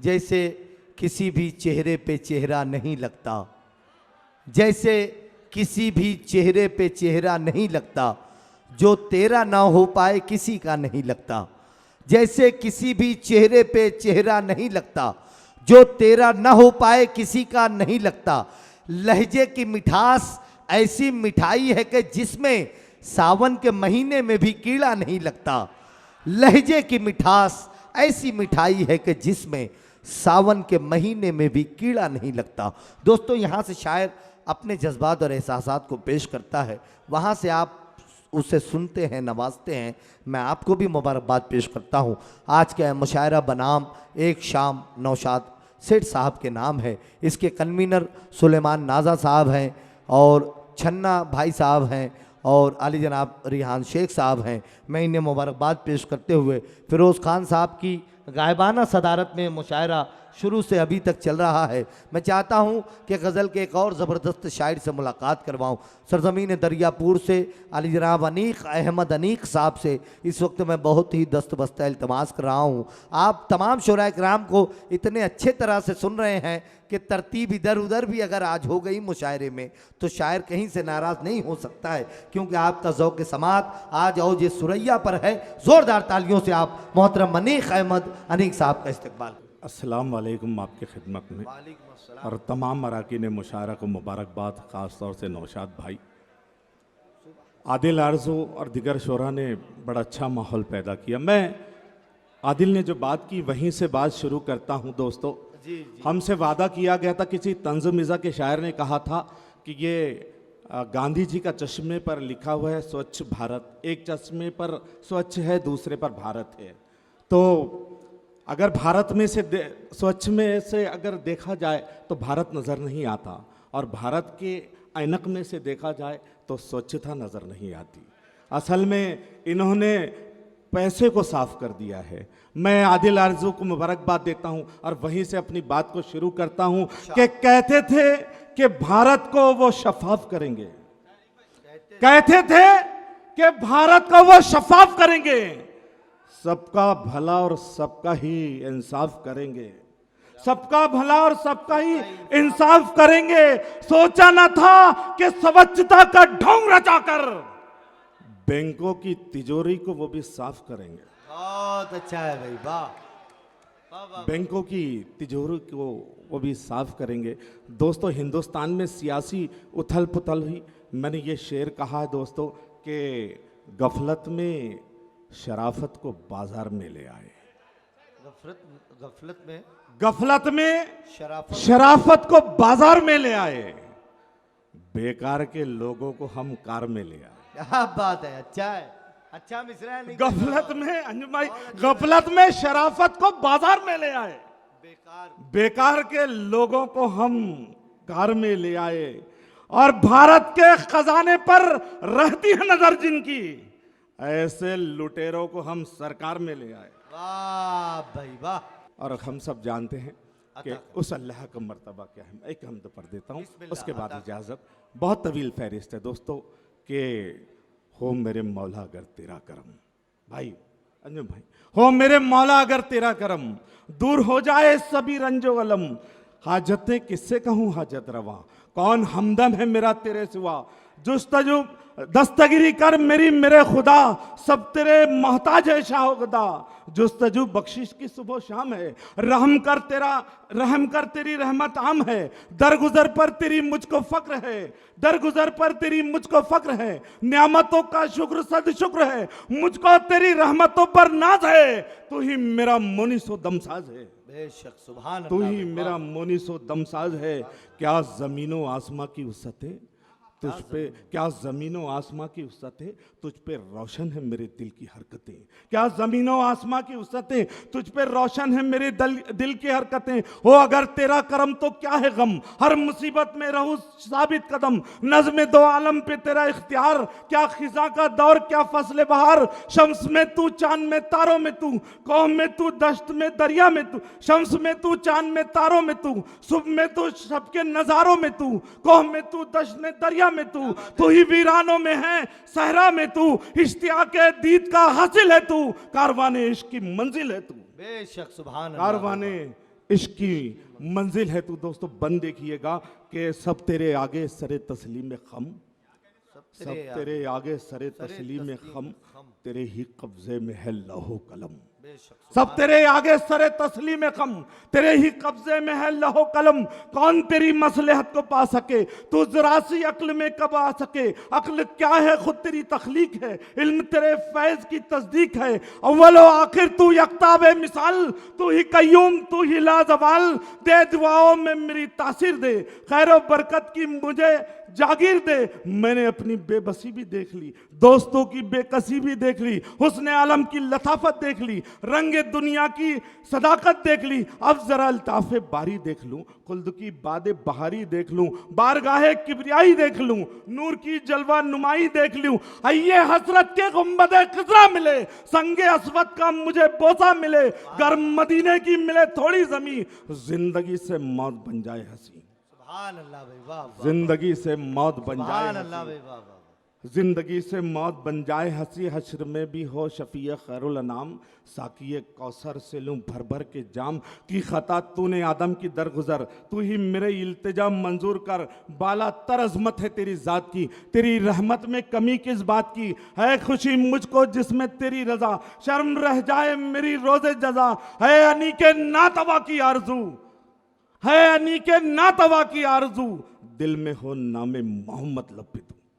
जैसे किसी भी चेहरे पे चेहरा नहीं लगता, जैसे किसी भी चेहरे पे चेहरा नहीं लगता, जो तेरा ना हो पाए किसी का नहीं लगता। जैसे किसी भी चेहरे पे चेहरा नहीं लगता, जो तेरा ना हो पाए किसी का नहीं लगता। लहजे की मिठास ऐसी मिठाई है कि जिसमें सावन के महीने में भी कीड़ा नहीं लगता। लहजे की मिठास ऐसी मिठाई है कि जिसमें सावन के महीने में भी कीड़ा नहीं लगता। दोस्तों, यहाँ से शायर अपने जज्बात और एहसासात को पेश करता है, वहाँ से आप उसे सुनते हैं, नवाजते हैं। मैं आपको भी मुबारकबाद पेश करता हूँ। आज का मुशायरा बनाम एक शाम नौशाद सेठ साहब के नाम है। इसके कन्वीनर सुलेमान नाजा साहब हैं और छन्ना भाई साहब हैं और आली जनाब रिहान शेख साहब हैं। मैं इन्हें मुबारकबाद पेश करते हुए फ़िरोज़ खान साहब की गायबाना सदारत में मुशायरा शुरू से अभी तक चल रहा है। मैं चाहता हूं कि गज़ल के एक और ज़बरदस्त शायर से मुलाकात करवाऊं। सरज़मीन दरियापुर से अली जनाब अनीक अहमद अनीक साहब से इस वक्त मैं बहुत ही दस्तबस्ता इल्तमास कर रहा हूं। आप तमाम शोराए किराम को इतने अच्छे तरह से सुन रहे हैं कि तरतीब इधर उधर भी अगर आज हो गई मुशायरे में तो शायर कहीं से नाराज़ नहीं हो सकता है, क्योंकि आपका ज़ौक़ समात आज औज सुरैया पर है। ज़ोरदार तालियों से आप मोहतरम अनीक अहमद अनीक साहब का इस्तकबाल। अस्सलाम वालेकुम, आपकी खिदमत में और तमाम अराकीन मुशायरा को मुबारकबाद, ख़ास तौर से नौशाद भाई, आदिल आरज़ू और दिगर शोरा ने बड़ा अच्छा माहौल पैदा किया। मैं आदिल ने जो बात की वहीं से बात शुरू करता हूं। दोस्तों, हमसे वादा किया गया था, किसी तंज़ मिज़ा के शायर ने कहा था कि ये गांधी जी का चश्मे पर लिखा हुआ है स्वच्छ भारत, एक चश्मे पर स्वच्छ है दूसरे पर भारत है। तो अगर भारत में से स्वच्छ में से अगर देखा जाए तो भारत नज़र नहीं आता, और भारत के ऐनक में से देखा जाए तो स्वच्छता नज़र नहीं आती। असल में इन्होंने पैसे को साफ कर दिया है। मैं आदिल आरज़ू को मुबारकबाद देता हूं और वहीं से अपनी बात को शुरू करता हूं कि कहते थे कि भारत को वो शफाफ करेंगे, कहते थे कि भारत को वो शफाफ करेंगे, सबका भला और सबका ही इंसाफ करेंगे, सबका भला और सबका ही इंसाफ करेंगे। सोचा न था कि स्वच्छता का ढोंग रचाकर बैंकों की तिजोरी को वो भी साफ करेंगे। बहुत अच्छा है भाई, वाह। बैंकों की तिजोरी को वो भी साफ करेंगे। दोस्तों, हिंदुस्तान में सियासी उथल पुथल हुई। मैंने ये शेर कहा है दोस्तों कि गफलत में शराफत को बाजार में ले आए, गफलत में शराफत को बाजार में ले आए, बेकार के लोगों को हम कार में ले आए। क्या बात है, अच्छा है, अच्छा मिसरा है। गफलत में अंजुम भाई, गफलत में शराफत को बाजार में ले आए, बेकार के लोगों को हम कार में ले आए, और भारत के खजाने पर रहती है नजर जिनकी, ऐसे लुटेरों को हम सरकार में ले आए। वाह भाई वाह। और हम सब जानते हैं कि उस अल्लाह का मर्तबा क्या है। एक हम तो पढ़ देता हूँ, उसके बाद इजाज़त। बहुत तवील फहरिस्त है दोस्तों कि हो मेरे मौला अगर तेरा करम, भाई अंजुम भाई, हो मेरे मौला अगर तेरा करम, दूर हो जाए सभी रंजो अलम, हाजतें किससे कहूँ हाजत रवा, कौन हमदम है मेरा तेरे सिवा, जुस्तजू दस्तगिरी कर मेरी मेरे खुदा, सब तेरे मोहताज है शाह खुदा, जुस्तजू बख्शिश की सुबह शाम है, रहम कर तेरी रहमत आम है, दरगुजर पर तेरी मुझको फक्र है, दरगुजर पर तेरी मुझको फक्र है, नियामतों का शुक्र सद शुक्र है, मुझको तेरी रहमतों पर नाज है, तू ही मेरा मोनिसो दमसाज है, बेशक सुभान अल्लाह, तू ही मेरा मोनिसो दमसाज है। क्या जमीनों आसमां की वसअत है तुझ पे, क्या जमीनों आसमां की वसअत है तुझ पे रोशन है मेरे दिल की हरकतें, क्या जमीनों आसमां की वसअत है तुझ पे रोशन है मेरे दिल की हरकतें, हो अगर तेरा करम तो क्या है गम, हर मुसीबत में रहूं साबित कदम, नज़्म दो आलम पे तेरा इख्तियार, क्या खिजा का दौर क्या फसले बहार, शम्स में तू चांद में तारों में तू, कौम में तू दश्त में दरिया में तू, शम्स में तू चांद में तारों में तू, सुबह में तू सबके नजारों में तू, कौम में तू दश्त में दरिया में तू ही वीरानों में है सहरा में तू, इश्तियाक़े दीद का हासिल है तू, कारवाने इश्क की मंजिल है तू, बेशक सुभान अल्लाह, कारवाने इश्क की मंजिल है तू। दोस्तों बंद देखिएगा कि सब तेरे आगे सरे तस्लीम खम, सब तेरे आगे सरे तस्लीम खम, तेरे ही कब्जे में है लौहो कलम। सब तेरे आगे सरे तस्लीम खम, तेरे ही कब्जे में है लौहो कलम। कौन तेरी मसलहत को पा सके, तू जरा सी अक्ल में कब आ सके। अक्ल क्या है खुद तेरी तख्लीक है, इल्म तेरे फैज की तस्दीक है। अव्वल व आखिर तू यकताब मिसाल, तू ही कय्यूम तू ही लाजवाल। दे दुआओं में मेरी तासीर दे, खैर व बरकत की मुझे जागीर दे। मैंने अपनी बेबसी भी देख ली, दोस्तों की बेकसी भी देख ली, हुस्न आलम की लताफत देख ली, रंगे दुनिया की सदाकत देख ली। अब जरा अल्ताफे बारी देख लूं, खुल्द की बादे बहारी देख लूं, बारगाहे किबरियाई देख लूं, नूर की जलवा नुमाई देख लूं। आइए हसरत के गुंबदे खिजरा मिले, संगे अस्वद का मुझे बोसा मिले। गर्म मदीने की मिले थोड़ी जमी, जिंदगी से मौत बन जाए हंसी। अल्लाह भाई, वाह वाह। जिंदगी से मौत बन जाए अल्लाह हंसी, भाई, वाह वाह। जिंदगी से मौत बन जाए हंसी। हश्र में भी हो शफीय खैरुल अनाम, साकिए कौसर से लूं भर भर के जाम। की खता तूने आदम की दरगुजर, तू ही मेरे इल्तिजा मंजूर कर। बाला तर अजमत है तेरी जात की, तेरी रहमत में कमी किस बात की। है खुशी मुझको जिसमें तेरी रजा, शर्म रह जाए मेरी रोजे जजा। है अनी के नातवा की आरजू, है अनी के नातवा की आरजू, दिल में हो नामे मोहम्मद लपे तू।